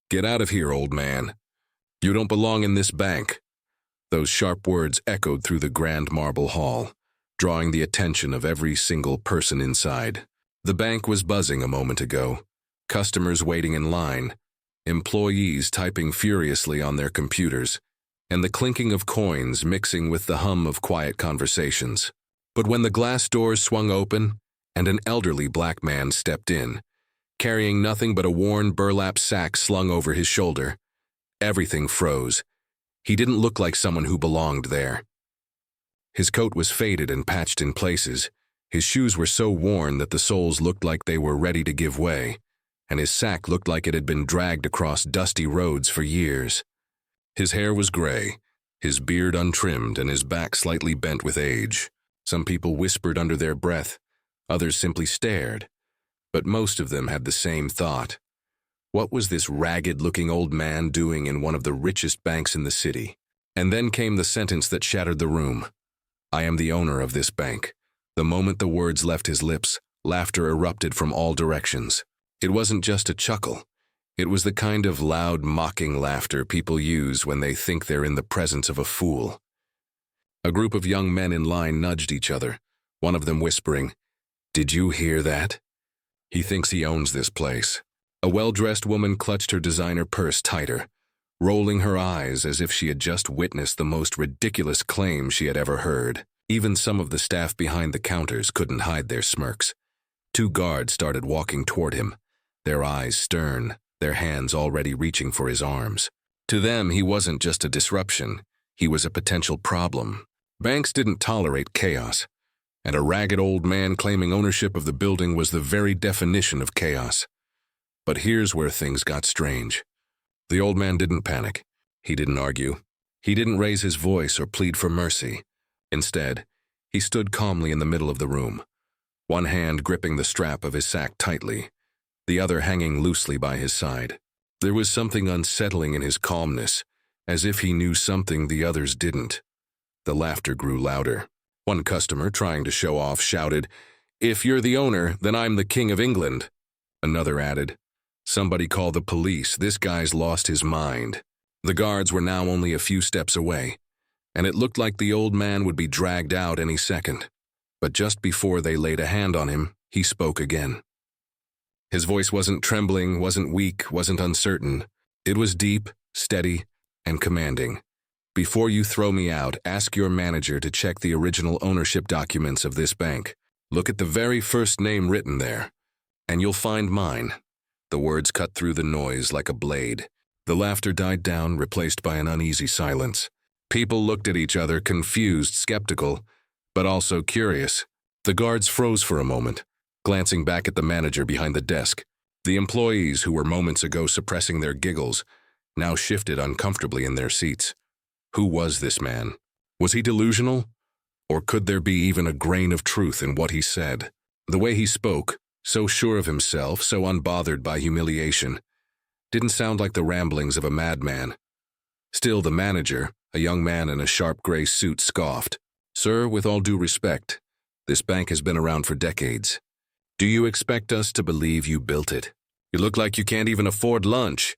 "Get out of here, old man. You don't belong in this bank." Those sharp words echoed through the grand marble hall, drawing the attention of every single person inside. The bank was buzzing a moment ago, customers waiting in line, employees typing furiously on their computers, and the clinking of coins mixing with the hum of quiet conversations. But when the glass doors swung open and an elderly black man stepped in, carrying nothing but a worn burlap sack slung over his shoulder, everything froze. He didn't look like someone who belonged there. His coat was faded and patched in places, his shoes were so worn that the soles looked like they were ready to give way, and his sack looked like it had been dragged across dusty roads for years. His hair was gray, his beard untrimmed, and his back slightly bent with age. Some people whispered under their breath, others simply stared, but most of them had the same thought. What was this ragged-looking old man doing in one of the richest banks in the city? And then came the sentence that shattered the room. "I am the owner of this bank." The moment the words left his lips, laughter erupted from all directions. It wasn't just a chuckle. It was the kind of loud, mocking laughter people use when they think they're in the presence of a fool. A group of young men in line nudged each other, one of them whispering, "Did you hear that? He thinks he owns this place." A well-dressed woman clutched her designer purse tighter, rolling her eyes as if she had just witnessed the most ridiculous claim she had ever heard. Even some of the staff behind the counters couldn't hide their smirks. Two guards started walking toward him, their eyes stern, their hands already reaching for his arms. To them, he wasn't just a disruption, he was a potential problem. Banks didn't tolerate chaos, and a ragged old man claiming ownership of the building was the very definition of chaos. But here's where things got strange. The old man didn't panic. He didn't argue. He didn't raise his voice or plead for mercy. Instead, he stood calmly in the middle of the room, one hand gripping the strap of his sack tightly, the other hanging loosely by his side. There was something unsettling in his calmness, as if he knew something the others didn't. The laughter grew louder. One customer, trying to show off, shouted, "If you're the owner, then I'm the King of England." Another added, "Somebody call the police, this guy's lost his mind." The guards were now only a few steps away, and it looked like the old man would be dragged out any second. But just before they laid a hand on him, he spoke again. His voice wasn't trembling, wasn't weak, wasn't uncertain. It was deep, steady, and commanding. "Before you throw me out, ask your manager to check the original ownership documents of this bank. Look at the very first name written there, and you'll find mine." The words cut through the noise like a blade. The laughter died down, replaced by an uneasy silence. People looked at each other, confused, skeptical, but also curious. The guards froze for a moment, glancing back at the manager behind the desk. The employees, who were moments ago suppressing their giggles, now shifted uncomfortably in their seats. Who was this man? Was he delusional? Or could there be even a grain of truth in what he said? The way he spoke, so sure of himself, so unbothered by humiliation, didn't sound like the ramblings of a madman. Still, the manager, a young man in a sharp gray suit, scoffed. "Sir, with all due respect, this bank has been around for decades. Do you expect us to believe you built it? You look like you can't even afford lunch."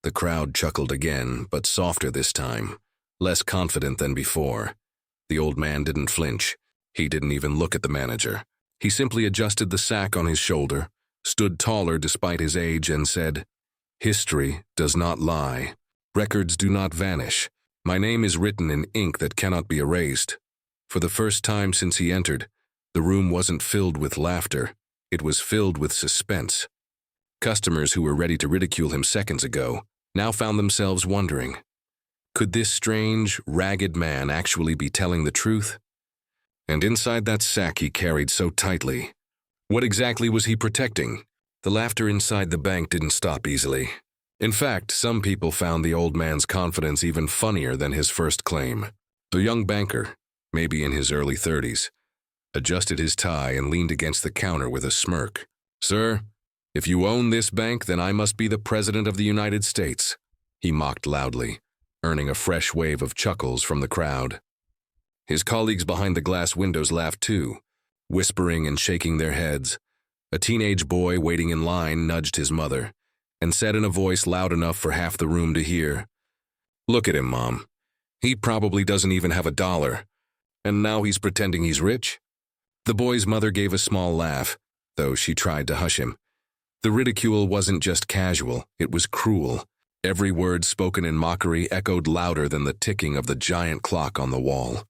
The crowd chuckled again, but softer this time, less confident than before. The old man didn't flinch. He didn't even look at the manager. He simply adjusted the sack on his shoulder, stood taller despite his age, and said, "History does not lie. Records do not vanish. My name is written in ink that cannot be erased." For the first time since he entered, the room wasn't filled with laughter. It was filled with suspense. Customers who were ready to ridicule him seconds ago now found themselves wondering, could this strange, ragged man actually be telling the truth? And inside that sack he carried so tightly, what exactly was he protecting? The laughter inside the bank didn't stop easily. In fact, some people found the old man's confidence even funnier than his first claim. The young banker, maybe in his early 30s, adjusted his tie and leaned against the counter with a smirk. "Sir, if you own this bank, then I must be the President of the United States," he mocked loudly, earning a fresh wave of chuckles from the crowd. His colleagues behind the glass windows laughed too, whispering and shaking their heads. A teenage boy waiting in line nudged his mother, and said in a voice loud enough for half the room to hear, "Look at him, Mom. He probably doesn't even have $1, and now he's pretending he's rich?" The boy's mother gave a small laugh, though she tried to hush him. The ridicule wasn't just casual, it was cruel. Every word spoken in mockery echoed louder than the ticking of the giant clock on the wall.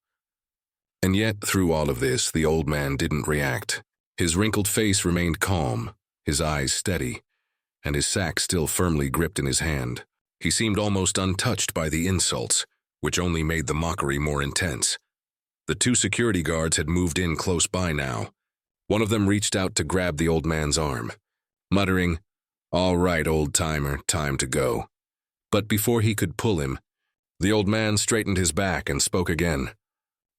And yet, through all of this, the old man didn't react. His wrinkled face remained calm, his eyes steady, and his sack still firmly gripped in his hand. He seemed almost untouched by the insults, which only made the mockery more intense. The 2 security guards had moved in close by now. One of them reached out to grab the old man's arm, muttering, "All right, old-timer, time to go." But before he could pull him, the old man straightened his back and spoke again,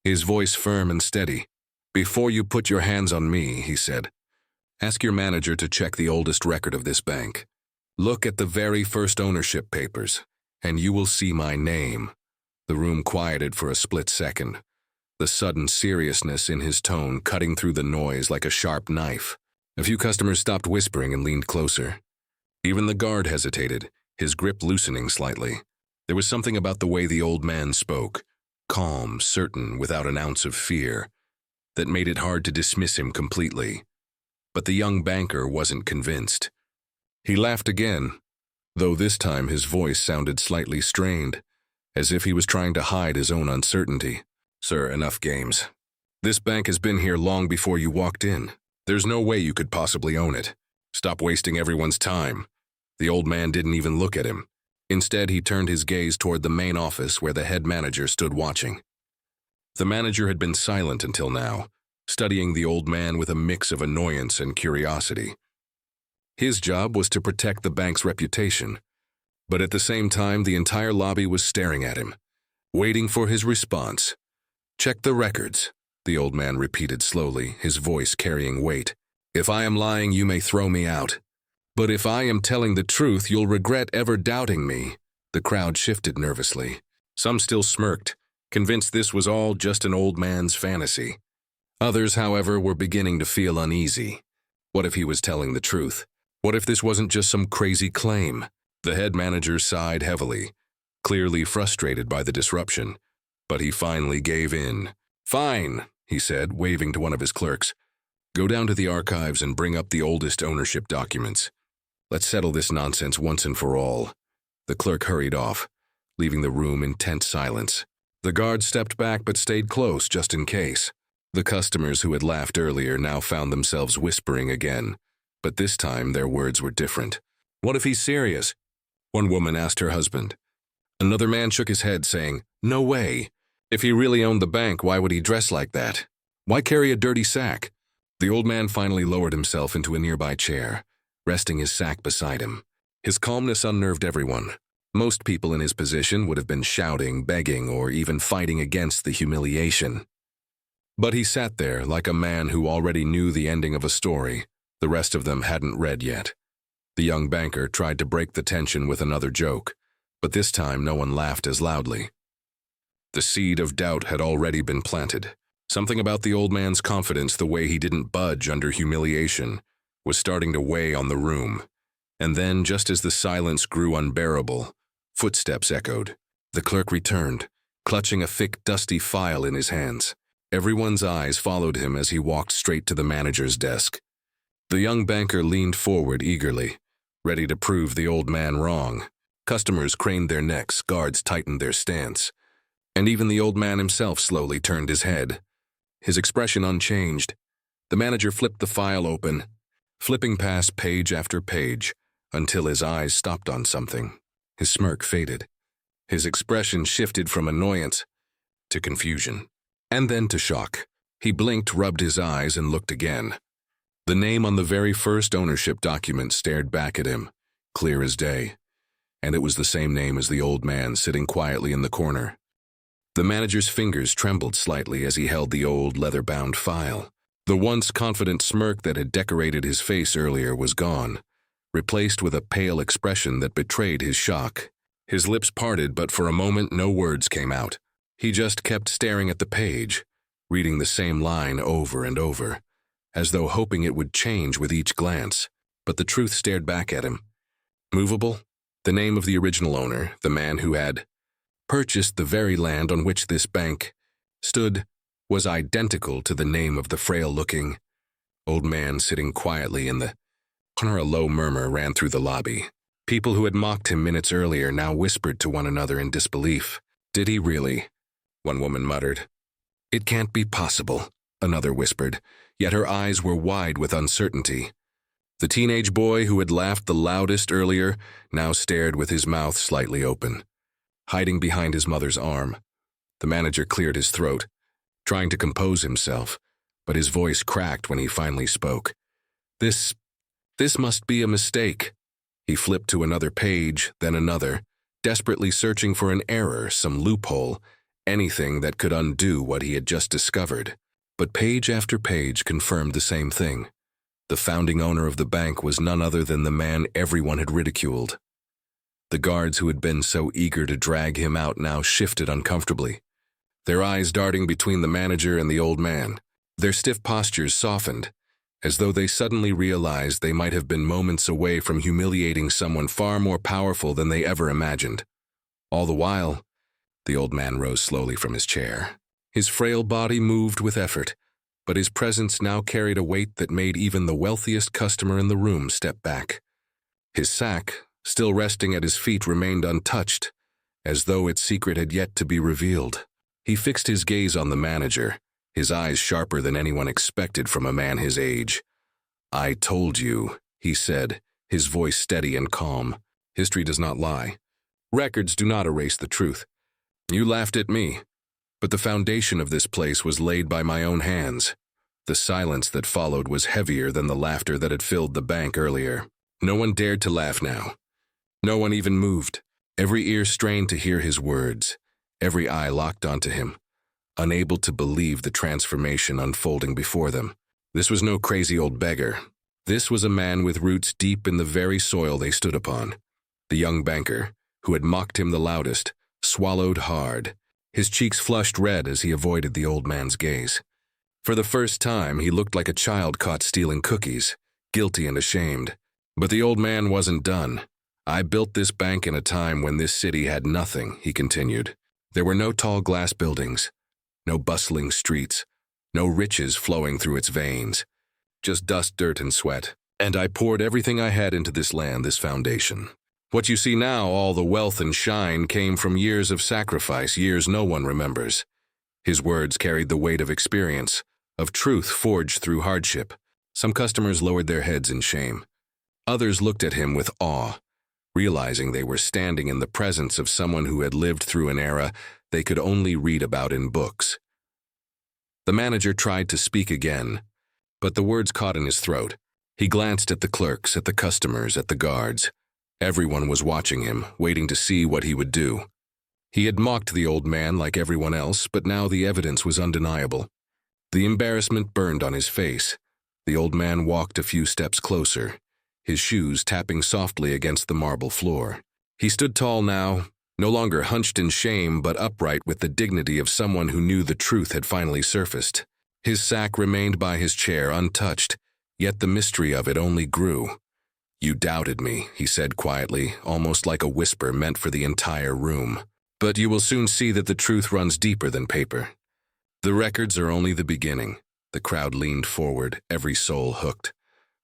his voice firm and steady. "Before you put your hands on me," he said, "ask your manager to check the oldest record of this bank. Look at the very first ownership papers, and you will see my name." The room quieted for a split second, the sudden seriousness in his tone cutting through the noise like a sharp knife. A few customers stopped whispering and leaned closer. Even the guard hesitated, his grip loosening slightly. There was something about the way the old man spoke, calm, certain, without an ounce of fear, that made it hard to dismiss him completely. But the young banker wasn't convinced. He laughed again, though this time his voice sounded slightly strained, as if he was trying to hide his own uncertainty. "Sir, enough games. This bank has been here long before you walked in. There's no way you could possibly own it. Stop wasting everyone's time." The old man didn't even look at him. Instead, he turned his gaze toward the main office where the head manager stood watching. The manager had been silent until now, studying the old man with a mix of annoyance and curiosity. His job was to protect the bank's reputation, but at the same time the entire lobby was staring at him, waiting for his response. "Check the records," the old man repeated slowly, his voice carrying weight. "If I am lying, you may throw me out. But if I am telling the truth, you'll regret ever doubting me." The crowd shifted nervously. Some still smirked, convinced this was all just an old man's fantasy. Others, however, were beginning to feel uneasy. What if he was telling the truth? What if this wasn't just some crazy claim? The head manager sighed heavily, clearly frustrated by the disruption, but he finally gave in. "Fine," he said, waving to one of his clerks. "Go down to the archives and bring up the oldest ownership documents. Let's settle this nonsense once and for all." The clerk hurried off, leaving the room in tense silence. The guards stepped back but stayed close just in case. The customers who had laughed earlier now found themselves whispering again, but this time their words were different. "What if he's serious?" one woman asked her husband. Another man shook his head, saying, "No way. If he really owned the bank, why would he dress like that? Why carry a dirty sack?" The old man finally lowered himself into a nearby chair, resting his sack beside him. His calmness unnerved everyone. Most people in his position would have been shouting, begging, or even fighting against the humiliation. But he sat there like a man who already knew the ending of a story the rest of them hadn't read yet. The young banker tried to break the tension with another joke, but this time no one laughed as loudly. The seed of doubt had already been planted. Something about the old man's confidence, the way he didn't budge under humiliation, was starting to weigh on the room. And then, just as the silence grew unbearable, footsteps echoed. The clerk returned, clutching a thick, dusty file in his hands. Everyone's eyes followed him as he walked straight to the manager's desk. The young banker leaned forward eagerly, ready to prove the old man wrong. Customers craned their necks, guards tightened their stance, and even the old man himself slowly turned his head, his expression unchanged. The manager flipped the file open, flipping past page after page, until his eyes stopped on something. His smirk faded. His expression shifted from annoyance to confusion, and then to shock. He blinked, rubbed his eyes, and looked again. The name on the very first ownership document stared back at him, clear as day, and it was the same name as the old man sitting quietly in the corner. The manager's fingers trembled slightly as he held the old leather-bound file. The once confident smirk that had decorated his face earlier was gone, replaced with a pale expression that betrayed his shock. His lips parted, but for a moment no words came out. He just kept staring at the page, reading the same line over and over, as though hoping it would change with each glance. But the truth stared back at him. Movable? The name of the original owner, the man who had purchased the very land on which this bank stood, was identical to the name of the frail-looking old man sitting quietly in the corner. A low murmur ran through the lobby. People who had mocked him minutes earlier now whispered to one another in disbelief. "Did he really?" one woman muttered. "It can't be possible," another whispered, yet her eyes were wide with uncertainty. The teenage boy who had laughed the loudest earlier now stared with his mouth slightly open, hiding behind his mother's arm. The manager cleared his throat, trying to compose himself, but his voice cracked when he finally spoke. This must be a mistake." He flipped to another page, then another, desperately searching for an error, some loophole, anything that could undo what he had just discovered. But page after page confirmed the same thing. The founding owner of the bank was none other than the man everyone had ridiculed. The guards who had been so eager to drag him out now shifted uncomfortably, their eyes darting between the manager and the old man. Their stiff postures softened, as though they suddenly realized they might have been moments away from humiliating someone far more powerful than they ever imagined. All the while, the old man rose slowly from his chair. His frail body moved with effort, but his presence now carried a weight that made even the wealthiest customer in the room step back. His sack, still resting at his feet, remained untouched, as though its secret had yet to be revealed. He fixed his gaze on the manager, his eyes sharper than anyone expected from a man his age. "I told you," he said, his voice steady and calm. "History does not lie. Records do not erase the truth. You laughed at me, but the foundation of this place was laid by my own hands." The silence that followed was heavier than the laughter that had filled the bank earlier. No one dared to laugh now. No one even moved. Every ear strained to hear his words, every eye locked onto him, unable to believe the transformation unfolding before them. This was no crazy old beggar. This was a man with roots deep in the very soil they stood upon. The young banker, who had mocked him the loudest, swallowed hard. His cheeks flushed red as he avoided the old man's gaze. For the first time, he looked like a child caught stealing cookies, guilty and ashamed. But the old man wasn't done. "I built this bank in a time when this city had nothing," he continued. "There were no tall glass buildings, no bustling streets, no riches flowing through its veins, just dust, dirt, and sweat. And I poured everything I had into this land, this foundation. What you see now, all the wealth and shine, came from years of sacrifice, years no one remembers." His words carried the weight of experience, of truth forged through hardship. Some customers lowered their heads in shame. Others looked at him with awe, realizing they were standing in the presence of someone who had lived through an era they could only read about in books. The manager tried to speak again, but the words caught in his throat. He glanced at the clerks, at the customers, at the guards. Everyone was watching him, waiting to see what he would do. He had mocked the old man like everyone else, but now the evidence was undeniable. The embarrassment burned on his face. The old man walked a few steps closer, his shoes tapping softly against the marble floor. He stood tall now, no longer hunched in shame, but upright with the dignity of someone who knew the truth had finally surfaced. His sack remained by his chair untouched, yet the mystery of it only grew. "You doubted me," he said quietly, almost like a whisper meant for the entire room. "But you will soon see that the truth runs deeper than paper. The records are only the beginning." The crowd leaned forward, every soul hooked,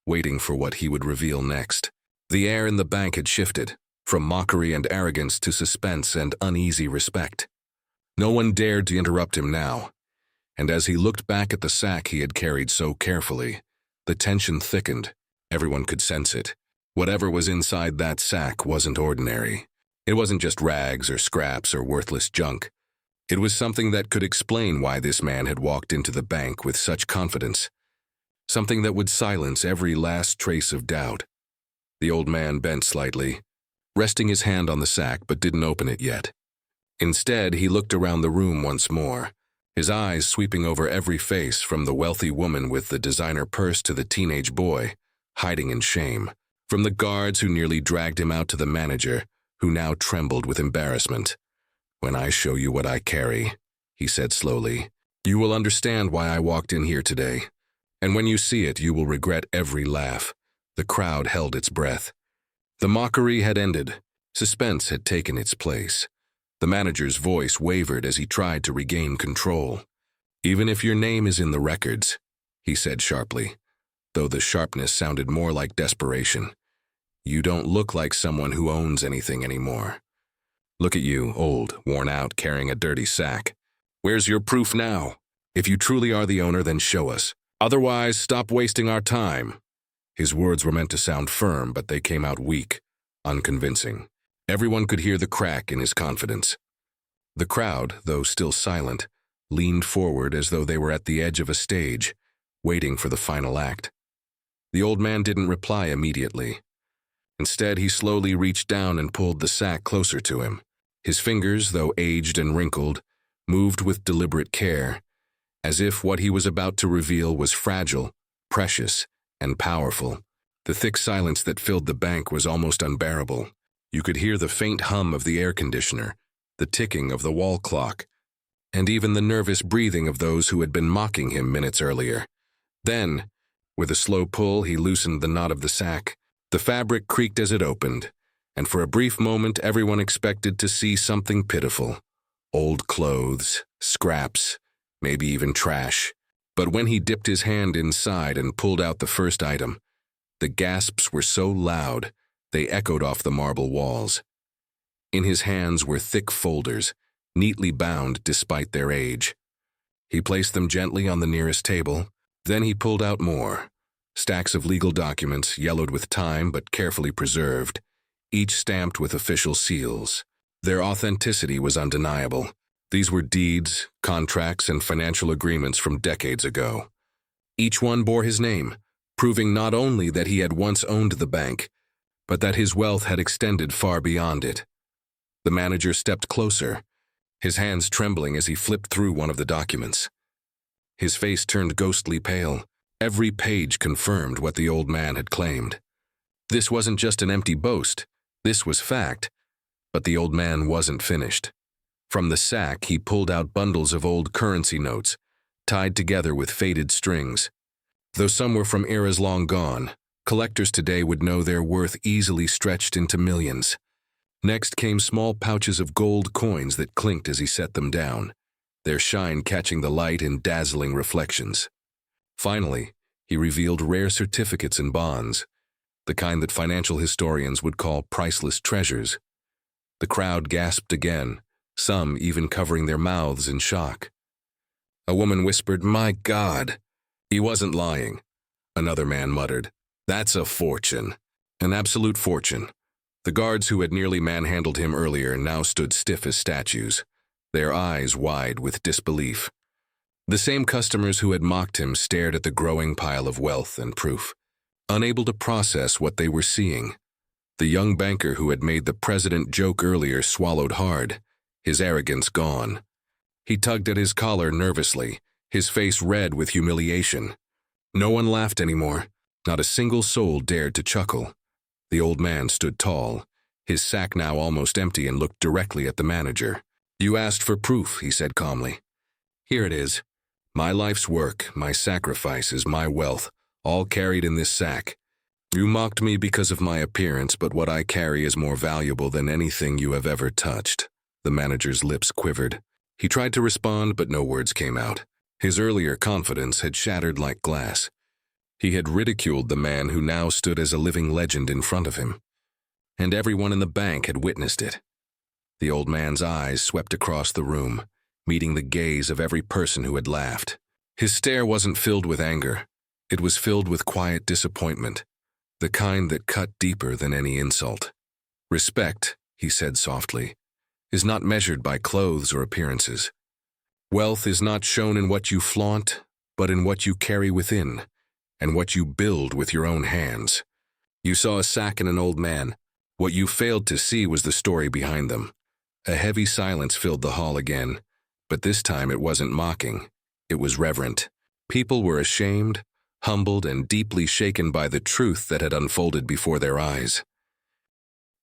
waiting for what he would reveal next. The air in the bank had shifted, from mockery and arrogance to suspense and uneasy respect. No one dared to interrupt him now, and as he looked back at the sack he had carried so carefully, the tension thickened. Everyone could sense it. Whatever was inside that sack wasn't ordinary. It wasn't just rags or scraps or worthless junk. It was something that could explain why this man had walked into the bank with such confidence. Something that would silence every last trace of doubt. The old man bent slightly, resting his hand on the sack but didn't open it yet. Instead, he looked around the room once more, his eyes sweeping over every face from the wealthy woman with the designer purse to the teenage boy, hiding in shame, from the guards who nearly dragged him out to the manager, who now trembled with embarrassment. "When I show you what I carry," he said slowly, "you will understand why I walked in here today. And when you see it, you will regret every laugh." The crowd held its breath. The mockery had ended. Suspense had taken its place. The manager's voice wavered as he tried to regain control. "Even if your name is in the records," he said sharply, though the sharpness sounded more like desperation, "you don't look like someone who owns anything anymore. Look at you, old, worn out, carrying a dirty sack. Where's your proof now? If you truly are the owner, then show us. Otherwise, stop wasting our time." His words were meant to sound firm, but they came out weak, unconvincing. Everyone could hear the crack in his confidence. The crowd, though still silent, leaned forward as though they were at the edge of a stage, waiting for the final act. The old man didn't reply immediately. Instead, he slowly reached down and pulled the sack closer to him. His fingers, though aged and wrinkled, moved with deliberate care, as if what he was about to reveal was fragile, precious, and powerful. The thick silence that filled the bank was almost unbearable. You could hear the faint hum of the air conditioner, the ticking of the wall clock, and even the nervous breathing of those who had been mocking him minutes earlier. Then, with a slow pull, he loosened the knot of the sack. The fabric creaked as it opened, and for a brief moment everyone expected to see something pitiful. Old clothes, scraps, maybe even trash. But when he dipped his hand inside and pulled out the first item, the gasps were so loud they echoed off the marble walls. In his hands were thick folders, neatly bound despite their age. He placed them gently on the nearest table. Then he pulled out more. Stacks of legal documents, yellowed with time but carefully preserved, each stamped with official seals. Their authenticity was undeniable. These were deeds, contracts, and financial agreements from decades ago. Each one bore his name, proving not only that he had once owned the bank, but that his wealth had extended far beyond it. The manager stepped closer, his hands trembling as he flipped through one of the documents. His face turned ghostly pale. Every page confirmed what the old man had claimed. This wasn't just an empty boast. This was fact. But the old man wasn't finished. From the sack, he pulled out bundles of old currency notes, tied together with faded strings. Though some were from eras long gone, collectors today would know their worth easily stretched into millions. Next came small pouches of gold coins that clinked as he set them down, their shine catching the light in dazzling reflections. Finally, he revealed rare certificates and bonds, the kind that financial historians would call priceless treasures. The crowd gasped again, some even covering their mouths in shock. A woman whispered, "My God!" "He wasn't lying," another man muttered. "That's a fortune. An absolute fortune." The guards who had nearly manhandled him earlier now stood stiff as statues, their eyes wide with disbelief. The same customers who had mocked him stared at the growing pile of wealth and proof, unable to process what they were seeing. The young banker who had made the president joke earlier swallowed hard, his arrogance gone. He tugged at his collar nervously, his face red with humiliation. No one laughed anymore. Not a single soul dared to chuckle. The old man stood tall, his sack now almost empty, and looked directly at the manager. "You asked for proof," he said calmly. "Here it is. My life's work, my sacrifices, my wealth, all carried in this sack. You mocked me because of my appearance, but what I carry is more valuable than anything you have ever touched." The manager's lips quivered. He tried to respond, but no words came out. His earlier confidence had shattered like glass. He had ridiculed the man who now stood as a living legend in front of him. And everyone in the bank had witnessed it. The old man's eyes swept across the room, meeting the gaze of every person who had laughed. His stare wasn't filled with anger. It was filled with quiet disappointment, the kind that cut deeper than any insult. "Respect," he said softly, "is not measured by clothes or appearances. Wealth is not shown in what you flaunt, but in what you carry within, and what you build with your own hands." You saw a sack and an old man. What you failed to see was the story behind them. A heavy silence filled the hall again, but this time it wasn't mocking. It was reverent. People were ashamed, humbled, and deeply shaken by the truth that had unfolded before their eyes.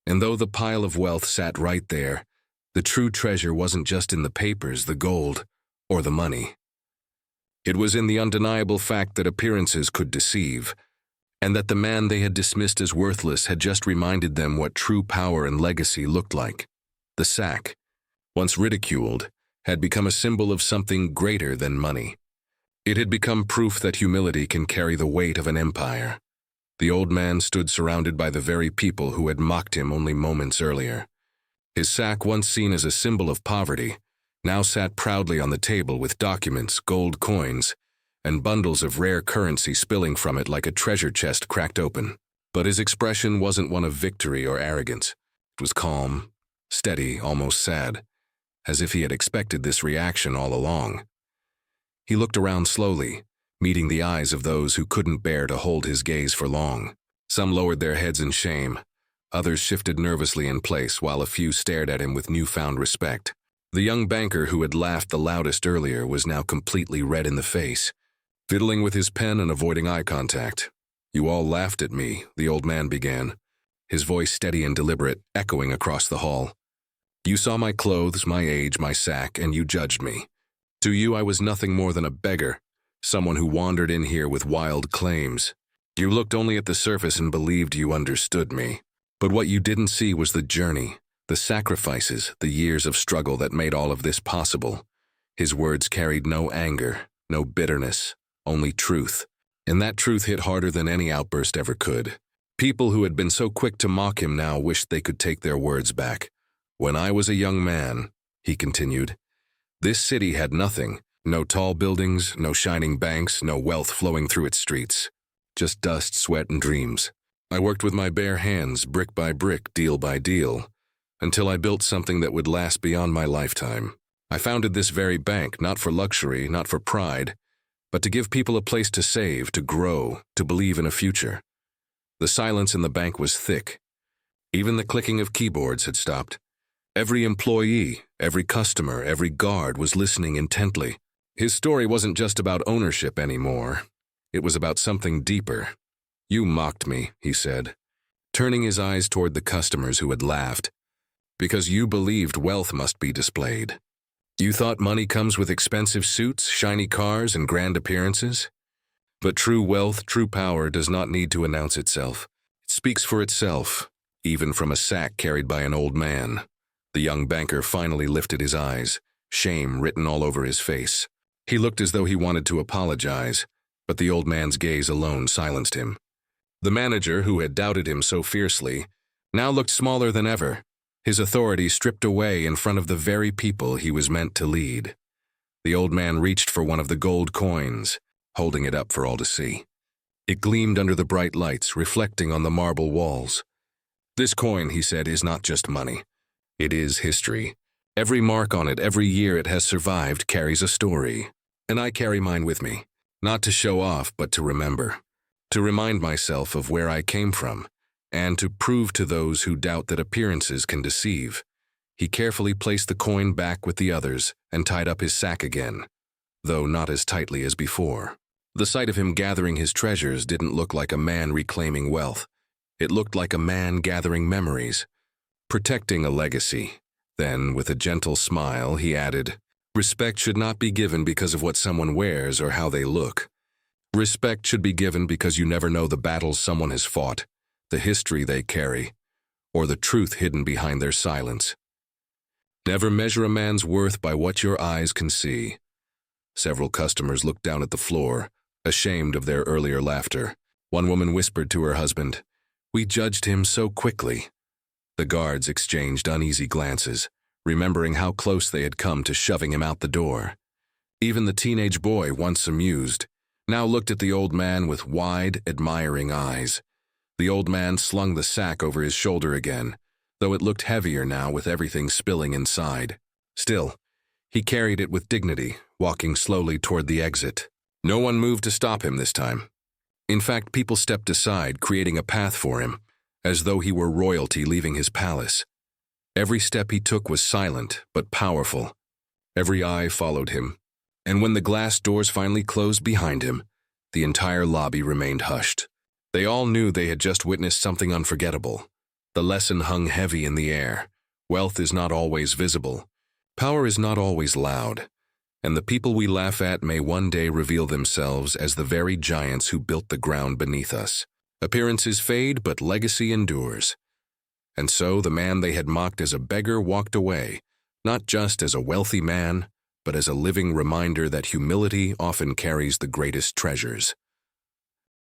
And though the pile of wealth sat right there, the true treasure wasn't just in the papers, the gold, or the money. It was in the undeniable fact that appearances could deceive, and that the man they had dismissed as worthless had just reminded them what true power and legacy looked like. The sack, once ridiculed, had become a symbol of something greater than money. It had become proof that humility can carry the weight of an empire. The old man stood surrounded by the very people who had mocked him only moments earlier. His sack, once seen as a symbol of poverty, now sat proudly on the table with documents, gold coins, and bundles of rare currency spilling from it like a treasure chest cracked open. But his expression wasn't one of victory or arrogance. It was calm, steady, almost sad, as if he had expected this reaction all along. He looked around slowly, meeting the eyes of those who couldn't bear to hold his gaze for long. Some lowered their heads in shame. Others shifted nervously in place, while a few stared at him with newfound respect. The young banker who had laughed the loudest earlier was now completely red in the face, fiddling with his pen and avoiding eye contact. "You all laughed at me," the old man began, his voice steady and deliberate, echoing across the hall. "You saw my clothes, my age, my sack, and you judged me. To you I was nothing more than a beggar, someone who wandered in here with wild claims. You looked only at the surface and believed you understood me. But what you didn't see was the journey, the sacrifices, the years of struggle that made all of this possible." His words carried no anger, no bitterness, only truth. And that truth hit harder than any outburst ever could. People who had been so quick to mock him now wished they could take their words back. "When I was a young man," he continued, "this city had nothing. No tall buildings, no shining banks, no wealth flowing through its streets. Just dust, sweat, and dreams. I worked with my bare hands, brick by brick, deal by deal, until I built something that would last beyond my lifetime. I founded this very bank, not for luxury, not for pride, but to give people a place to save, to grow, to believe in a future." The silence in the bank was thick. Even the clicking of keyboards had stopped. Every employee, every customer, every guard was listening intently. His story wasn't just about ownership anymore. It was about something deeper. "You mocked me," he said, turning his eyes toward the customers who had laughed, "because you believed wealth must be displayed. You thought money comes with expensive suits, shiny cars, and grand appearances? But true wealth, true power does not need to announce itself. It speaks for itself, even from a sack carried by an old man." The young banker finally lifted his eyes, shame written all over his face. He looked as though he wanted to apologize, but the old man's gaze alone silenced him. The manager, who had doubted him so fiercely, now looked smaller than ever, his authority stripped away in front of the very people he was meant to lead. The old man reached for one of the gold coins, holding it up for all to see. It gleamed under the bright lights, reflecting on the marble walls. "This coin," he said, "is not just money. It is history. Every mark on it, every year it has survived, carries a story. And I carry mine with me, not to show off, but to remember. To remind myself of where I came from, and to prove to those who doubt that appearances can deceive." He carefully placed the coin back with the others and tied up his sack again, though not as tightly as before. The sight of him gathering his treasures didn't look like a man reclaiming wealth. It looked like a man gathering memories, protecting a legacy. Then, with a gentle smile, he added, "Respect should not be given because of what someone wears or how they look. Respect should be given because you never know the battles someone has fought, the history they carry, or the truth hidden behind their silence. Never measure a man's worth by what your eyes can see." Several customers looked down at the floor, ashamed of their earlier laughter. One woman whispered to her husband, "We judged him so quickly." The guards exchanged uneasy glances, remembering how close they had come to shoving him out the door. Even the teenage boy, once amused, now looked at the old man with wide, admiring eyes. The old man slung the sack over his shoulder again, though it looked heavier now with everything spilling inside. Still, he carried it with dignity, walking slowly toward the exit. No one moved to stop him this time. In fact, people stepped aside, creating a path for him, as though he were royalty leaving his palace. Every step he took was silent, but powerful. Every eye followed him, and when the glass doors finally closed behind him, the entire lobby remained hushed. They all knew they had just witnessed something unforgettable. The lesson hung heavy in the air. Wealth is not always visible. Power is not always loud. And the people we laugh at may one day reveal themselves as the very giants who built the ground beneath us. Appearances fade, but legacy endures. And so the man they had mocked as a beggar walked away, not just as a wealthy man, but as a living reminder that humility often carries the greatest treasures.